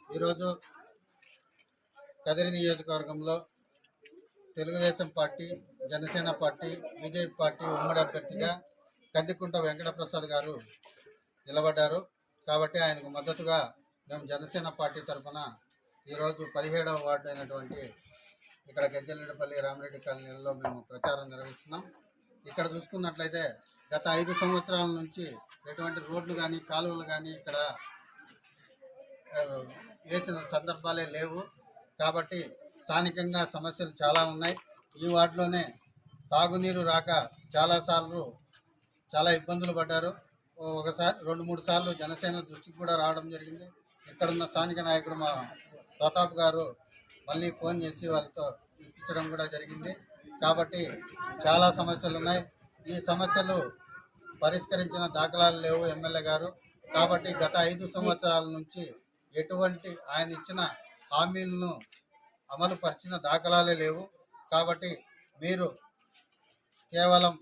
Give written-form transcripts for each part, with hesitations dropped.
ఈరోజు కదిరి నియోజకవర్గంలో Telugu Desam party, Janasena party, BJP party ఉమ్మడి అభ్యర్థిగా కందికుంట వెంకటప్రసాద్ గారు నిలబడ్డారు. కాబట్టి ఆయనకు మద్దతుగా మేము జనసేన పార్టీ తరఫున ఈరోజు 17వ వార్డు అయినటువంటి ఇక్కడ గజ్జలరెడ్డిపల్లి రామిరెడ్డి కాలనీలో మేము ప్రచారం నిర్వహిస్తున్నాం. ఇక్కడ చూసుకున్నట్లయితే గత 5 సంవత్సరాల నుంచి ఎటువంటి రోడ్లు కానీ కాలువలు కానీ ఇక్కడ వేసిన సందర్భాలే లేవు. కాబట్టి స్థానికంగా సమస్యలు చాలా ఉన్నాయి. ఈ వార్డులోనే తాగునీరు రాక చాలాసార్లు చాలా ఇబ్బందులు పడ్డారు. ఒకసారి 2-3 సార్లు జనసేన దృష్టికి కూడా రావడం జరిగింది. ఇక్కడున్న స్థానిక నాయకుడు మా ప్రతాప్ గారు మళ్ళీ ఫోన్ చేసి వాళ్ళతో ఇప్పించడం కూడా జరిగింది. కాబట్టి చాలా సమస్యలు ఉన్నాయి. ఈ సమస్యలు పరిష్కరించిన దాఖలాలు లేవు ఎమ్మెల్యే గారు. కాబట్టి గత 5 సంవత్సరాల నుంచి ఎటువంటి ఆయన ఇచ్చిన హామీలను అమలు పరిచిన దాఖలాలే లేవు. కాబట్టి మీరు కేవలం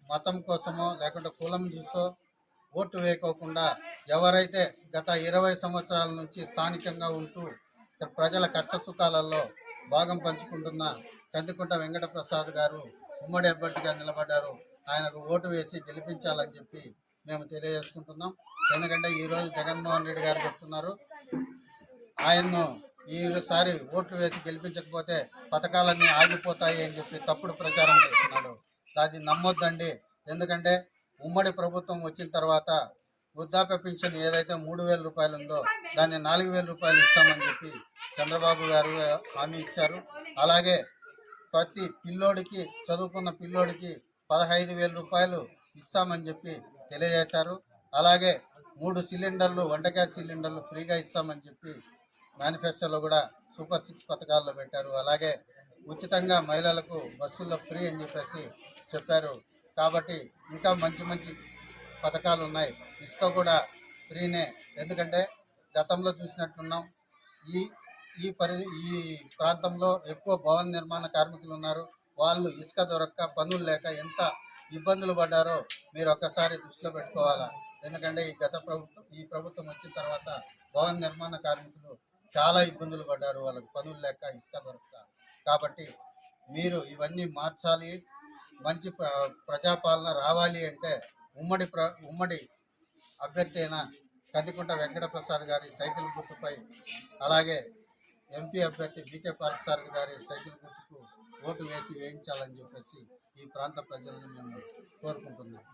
మతం కోసమో లేకుంటే కులం చూసో ఓటు వేయకోకుండా ఎవరైతే గత 20 సంవత్సరాల నుంచి స్థానికంగా ఉంటూ ప్రజల కష్ట సుఖాలలో భాగం పంచుకుంటున్న కందికుంట వెంకటప్రసాద్ గారు ఉమ్మడి అభ్యర్థిగా నిలబడ్డారు. ఆయనకు ఓటు వేసి గెలిపించాలని చెప్పి మేము తెలియజేసుకుంటున్నాం. ఎందుకంటే ఈరోజు జగన్మోహన్ రెడ్డి గారు చెప్తున్నారు, ఆయన్ను ఈసారి ఓట్లు వేసి గెలిపించకపోతే పథకాలన్నీ ఆగిపోతాయి అని చెప్పి తప్పుడు ప్రచారం చేస్తున్నాడు. దాన్ని నమ్మొద్దండి. ఎందుకంటే ఉమ్మడి ప్రభుత్వం వచ్చిన తర్వాత వృద్ధాప్య పెన్షన్ ఏదైతే 3,000 రూపాయలు ఉందో దాన్ని 4,000 రూపాయలు ఇస్తామని చెప్పి చంద్రబాబు గారు హామీ ఇచ్చారు. అలాగే ప్రతి పిల్లోడికి, చదువుకున్న పిల్లోడికి 15,000 రూపాయలు ఇస్తామని చెప్పి తెలియజేశారు. అలాగే 3 సిలిండర్లు, వంట గ్యాస్ సిలిండర్లు ఫ్రీగా ఇస్తామని చెప్పి మేనిఫెస్టోలో కూడా సూపర్ 6 పథకాల్లో పెట్టారు. అలాగే ఉచితంగా మహిళలకు బస్సుల్లో ఫ్రీ అని చెప్పేసి చెప్పారు. కాబట్టి ఇంకా మంచి మంచి పథకాలు ఉన్నాయి. ఇసుక కూడా ఫ్రీనే. ఎందుకంటే గతంలో చూసినట్లున్నాం, ఈ ప్రాంతంలో ఎక్కువ భవన నిర్మాణ కార్మికులు ఉన్నారు. వాళ్ళు ఇసుక దొరక్క, పనులు లేక ఎంత ఇబ్బందులు పడ్డారో మీరు ఒక్కసారి దృష్టిలో పెట్టుకోవాలా. ఎందుకంటే ఈ ప్రభుత్వం వచ్చిన తర్వాత భవన నిర్మాణ కార్మికులు చాలా ఇబ్బందులు పడ్డారు, వాళ్ళకి పనులు లేక, ఇసుక దొరక్క. కాబట్టి మీరు ఇవన్నీ మార్చాలి. మంచి ప్రజాపాలన రావాలి అంటే ఉమ్మడి అభ్యర్థి అయిన కందికుంట వెంకటప్రసాద్ గారి సైకిల్ గుర్తుపై, అలాగే ఎంపీ అభ్యర్థి బీకే పార్థసారథి గారి సైకిల్ గుర్తుకు ఓటు వేసి వేయించాలని చెప్పేసి ఈ ప్రాంత ప్రజలను మేము కోరుకుంటున్నాం.